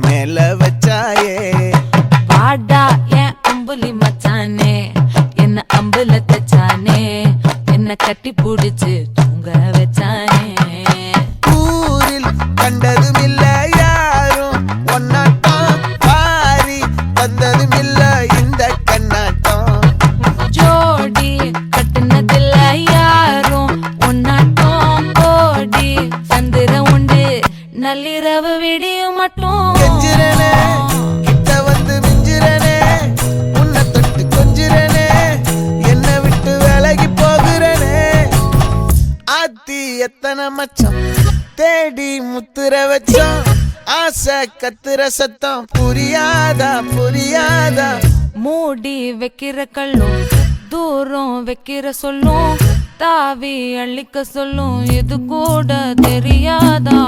மேல வச்சாயே வாடா என் அம்புலி மச்சானே என்ன அம்புல தச்சானே என்ன கட்டி புடிச்சு தூங்க வச்சானே ஊரில் கண்டதும் இல்ல யாரும் ஒன்னாட்டம் பாரி வந்ததும் இல்ல இந்த கண்ணாட்டம் ஜோடி கட்டுனதில்ல யாரும் ஒன்னாட்டம் கோடி சந்திர உண்டு நள்ளிரவு விடியும் மட்டும் கெஞ்சிரனே கிட்ட வந்து மிஞ்சிரனே உன்னை தொட்டு கொஞ்சிரனே என்னை விட்டு விலகி போகிறனே ஆத்தி எத்தனை மச்சம் தேடி முத்துற வச்சோம் ஆசை கத்துற சத்தம் புரியாதா புரியாதா மூடி வைக்கிற கல்லும் தூரம் வைக்கிற சொல்லும் தாவி அள்ளிக்க சொல்லும் இது கூட தெரியாதா